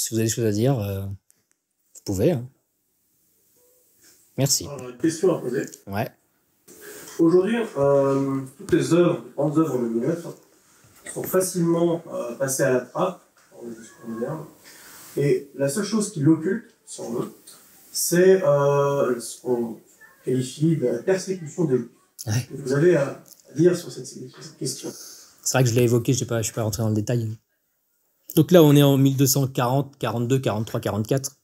Si vous avez des choses à dire, vous pouvez. Hein. Merci. Alors, une question à poser. Ouais. Aujourd'hui, toutes les œuvres, les grandes œuvres de Louis-IX sont facilement passées à la trappe dans les discours modernes. Et la seule chose qui l'occulte, si on veut, c'est ce qu'on qualifie de la persécution des Juifs. Ouais. Vous avez à dire sur cette question. C'est vrai que je l'ai évoqué, je ne suis pas rentré dans le détail. Donc là, on est en 1240, 42, 43, 44.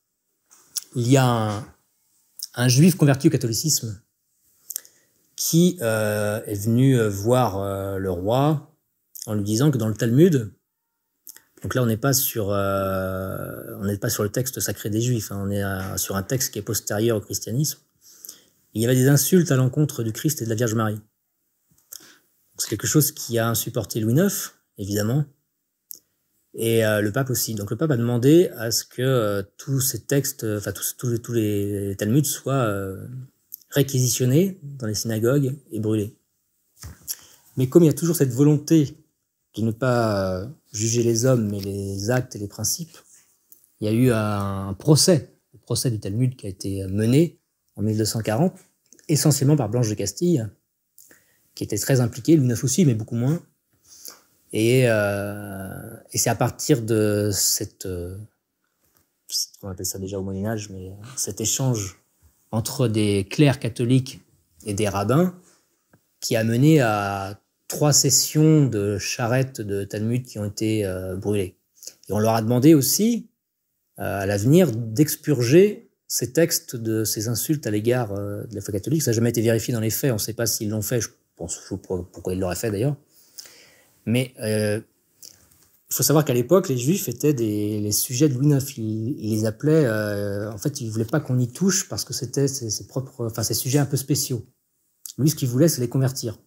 Il y a un juif converti au catholicisme qui est venu voir le roi en lui disant que dans le Talmud, donc là on n'est pas sur le texte sacré des Juifs, hein, on est sur un texte qui est postérieur au christianisme. Il y avait des insultes à l'encontre du Christ et de la Vierge Marie. C'est quelque chose qui a insupporté Louis IX, évidemment, et le pape aussi. Donc le pape a demandé à ce que tous ces textes, enfin tous les Talmuds soient réquisitionnés dans les synagogues et brûlés. Mais comme il y a toujours cette volonté de ne pas juger les hommes, mais les actes et les principes, il y a eu un procès, le procès du Talmud qui a été mené en 1240, essentiellement par Blanche de Castille, qui était très impliquée, Louis IX aussi, mais beaucoup moins. Et c'est à partir de on appelle ça déjà au Moyen-Âge, mais cet échange entre des clercs catholiques et des rabbins qui a mené à 3 sessions de charrettes de Talmud qui ont été brûlées. Et on leur a demandé aussi, à l'avenir, d'expurger ces textes de ces insultes à l'égard de la foi catholique. Ça n'a jamais été vérifié dans les faits, on ne sait pas s'ils l'ont fait, je pense pourquoi ils l'auraient fait d'ailleurs. Mais il faut savoir qu'à l'époque, les Juifs étaient les sujets de Louis IX. Il les appelait, en fait, il ne voulait pas qu'on y touche parce que c'était ses sujets un peu spéciaux. Lui, ce qu'il voulait, c'est les convertir.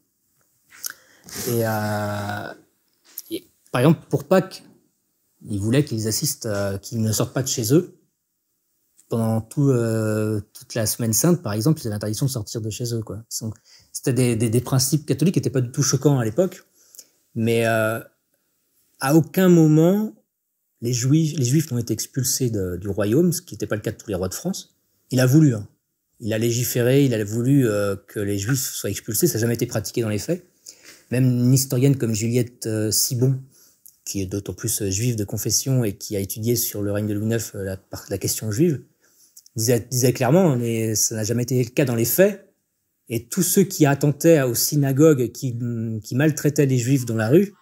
Et par exemple, pour Pâques, il voulait qu'ils assistent, qu'ils ne sortent pas de chez eux. Pendant toute la semaine sainte, par exemple, ils avaient l'interdiction de sortir de chez eux, quoi. Donc, c'était des principes catholiques qui n'étaient pas du tout choquants à l'époque. Mais à aucun moment, les Juifs n'ont été expulsés du royaume, ce qui n'était pas le cas de tous les rois de France. Il a voulu. Hein. Il a légiféré, il a voulu que les Juifs soient expulsés. Ça n'a jamais été pratiqué dans les faits. Même une historienne comme Juliette Sibon, qui est d'autant plus juive de confession et qui a étudié sur le règne de Louis IX la question juive, disait clairement, mais ça n'a jamais été le cas dans les faits. Et tous ceux qui attentaient aux synagogues, qui maltraitaient les Juifs dans la rue,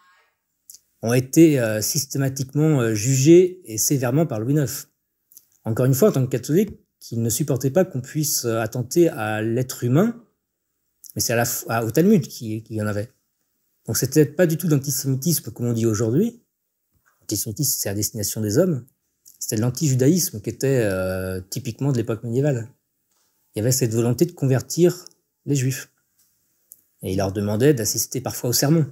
ont été systématiquement jugés et sévèrement par Louis IX. Encore une fois, en tant que catholique, qui ne supportait pas qu'on puisse attenter à l'être humain, mais c'est au Talmud qu'il y en avait. Donc c'était pas du tout d'antisémitisme comme on dit aujourd'hui. L'antisémitisme, c'est à destination des hommes. C'était de l'anti-judaïsme qui était typiquement de l'époque médiévale. Il y avait cette volonté de convertir les Juifs. Et il leur demandait d'assister parfois au sermon.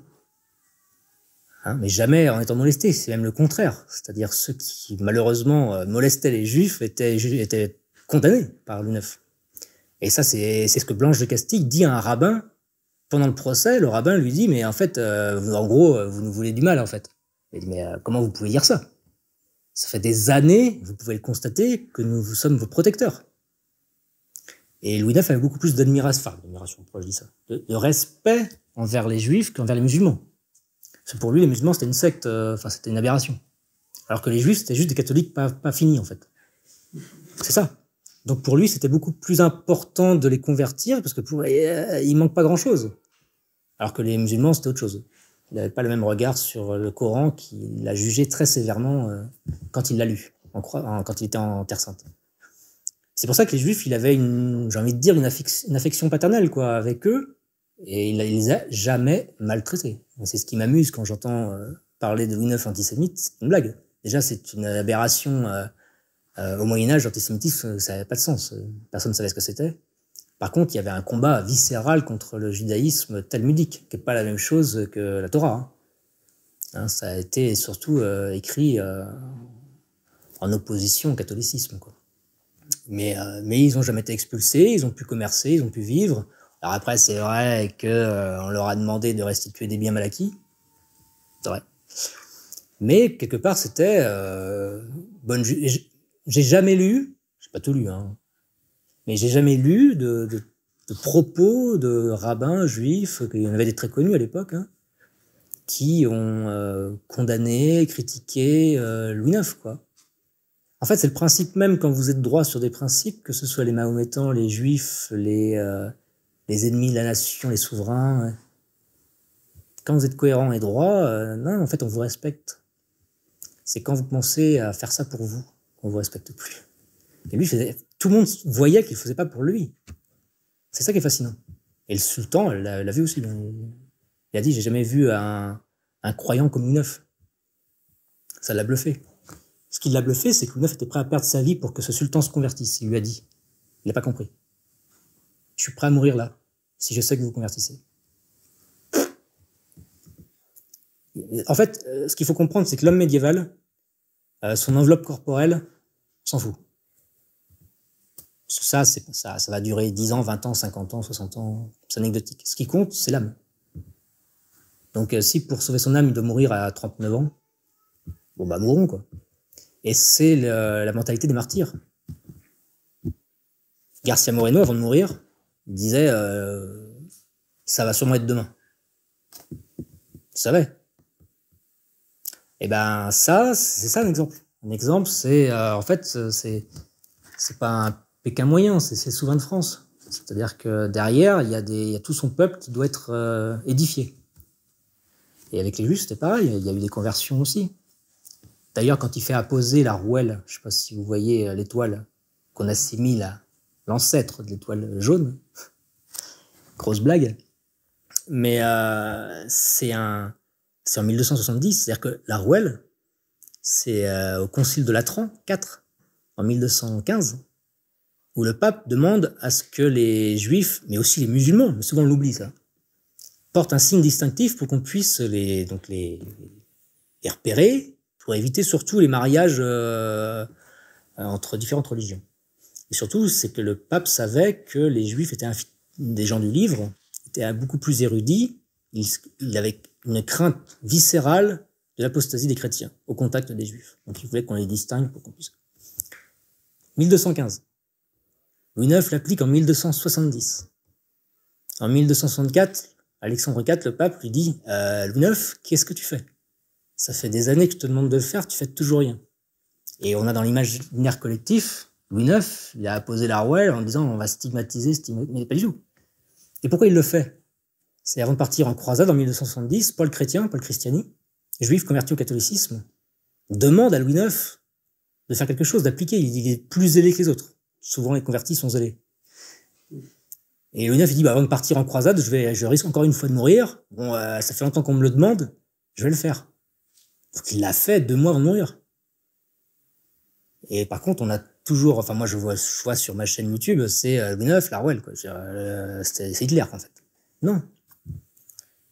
Hein, mais jamais en étant molestés, c'est même le contraire. C'est-à-dire ceux qui, malheureusement, molestaient les Juifs étaient condamnés par Louis IX. Et ça, c'est ce que Blanche de Castille dit à un rabbin pendant le procès. Le rabbin lui dit, mais en fait, en gros, vous nous voulez du mal, en fait. Il dit, mais comment vous pouvez dire ça? Ça fait des années, vous pouvez le constater, que nous sommes vos protecteurs. Et Louis IX avait beaucoup plus d'admiration, pourquoi je dis ça, de respect envers les Juifs qu'envers les musulmans. Parce que pour lui, les musulmans, c'était une secte, c'était une aberration. Alors que les Juifs, c'était juste des catholiques pas finis, en fait. C'est ça. Donc pour lui, c'était beaucoup plus important de les convertir, parce que il manque pas grand-chose. Alors que les musulmans, c'était autre chose. Il n'avait pas le même regard sur le Coran, qu'il a jugé très sévèrement quand il l'a lu, quand il était en Terre Sainte. C'est pour ça que les Juifs, il avait j'ai envie de dire, une affection paternelle, quoi, avec eux, et il les a jamais maltraités. C'est ce qui m'amuse quand j'entends parler de Louis IX antisémite, c'est une blague. Déjà, c'est une aberration au Moyen-Âge, l'antisémitisme, ça n'avait pas de sens. Personne ne savait ce que c'était. Par contre, il y avait un combat viscéral contre le judaïsme talmudique, qui n'est pas la même chose que la Torah. Hein, ça a été surtout écrit en opposition au catholicisme, quoi. Mais ils n'ont jamais été expulsés, ils ont pu commercer, ils ont pu vivre. Alors après, c'est vrai qu'on leur a demandé de restituer des biens mal acquis. C'est vrai. Mais quelque part, c'était bonne. J'ai jamais lu, j'ai pas tout lu, hein, mais j'ai jamais lu de propos de rabbins juifs, il y en avait des très connus à l'époque, hein, qui ont condamné, critiqué Louis IX, quoi. En fait, c'est le principe même, quand vous êtes droit sur des principes, que ce soit les Mahométans, les Juifs, les ennemis de la nation, les souverains. Quand vous êtes cohérent et droit, non, en fait, on vous respecte. C'est quand vous pensez à faire ça pour vous qu'on vous respecte plus. Et lui, tout le monde voyait qu'il ne faisait pas pour lui. C'est ça qui est fascinant. Et le sultan l'a vu aussi. Il a dit, j'ai jamais vu un croyant comme Louis IX. Ça l'a bluffé. Ce qui l'a bluffé, c'est que Louis IX était prêt à perdre sa vie pour que ce sultan se convertisse. Il lui a dit. Il n'a pas compris. Je suis prêt à mourir là, si je sais que vous vous convertissez. En fait, ce qu'il faut comprendre, c'est que l'homme médiéval, son enveloppe corporelle, s'en fout. Ça va durer 10 ans, 20 ans, 50 ans, 60 ans, c'est anecdotique. Ce qui compte, c'est l'âme. Donc si pour sauver son âme, il doit mourir à 39 ans, bon bah mourons, quoi. Et c'est la mentalité des martyrs. Garcia Moreno, avant de mourir, il disait ça va sûrement être demain. Tu savais. Et ben ça, c'est ça un exemple. Un exemple, c'est en fait, c'est pas un Pékin moyen, c'est souvent de France. C'est-à-dire que derrière, il y a tout son peuple qui doit être édifié. Et avec les Juifs, c'était pareil, il y a eu des conversions aussi. D'ailleurs, quand il fait apposer la rouelle, je ne sais pas si vous voyez l'étoile qu'on assimile à l'ancêtre de l'étoile jaune, grosse blague, mais c'est en 1270, c'est-à-dire que la rouelle, c'est au concile de Latran, 4, en 1215, où le pape demande à ce que les Juifs, mais aussi les musulmans, mais souvent on l'oublie ça, portent un signe distinctif pour qu'on puisse les repérer, pour éviter surtout les mariages entre différentes religions. Et surtout, c'est que le pape savait que les Juifs étaient des gens du livre, étaient beaucoup plus érudits, il avait une crainte viscérale de l'apostasie des chrétiens au contact des Juifs. Donc il voulait qu'on les distingue pour qu'on puisse... 1215. Louis IX l'applique en 1270. En 1264, Alexandre IV, le pape, lui dit Louis IX, qu'est-ce que tu fais? Ça fait des années que je te demande de le faire, tu fais toujours rien. Et on a dans l'imaginaire collectif, Louis IX, il a apposé la rouelle en disant on va stigmatiser, mais pas du tout. Et pourquoi il le fait? C'est avant de partir en croisade en 1270, Paul Christiani, juif converti au catholicisme, demande à Louis IX de faire quelque chose, d'appliquer. Il est plus zélé que les autres. Souvent, les convertis sont zélés. Et Louis IX, il dit, avant de partir en croisade, je risque encore une fois de mourir. Bon, ça fait longtemps qu'on me le demande, je vais le faire. Donc, il l'a fait 2 mois avant de mourir. Et par contre, on a toujours, enfin, moi, je vois sur ma chaîne YouTube, c'est Louis IX, la rouelle, quoi. C'est Hitler, en fait. Non.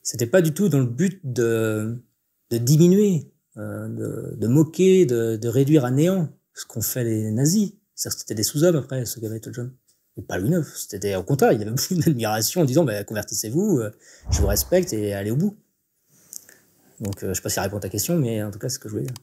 C'était pas du tout dans le but de diminuer, de moquer, de réduire à néant ce qu'ont fait les nazis. C'était des sous-hommes après, ceux qui avaient été jeunes. Mais pas Louis IX. C'était au contraire, il avait beaucoup d'admiration en disant convertissez-vous, je vous respecte et allez au bout. Donc je sais pas si ça répond à ta question, mais en tout cas c'est ce que je voulais dire.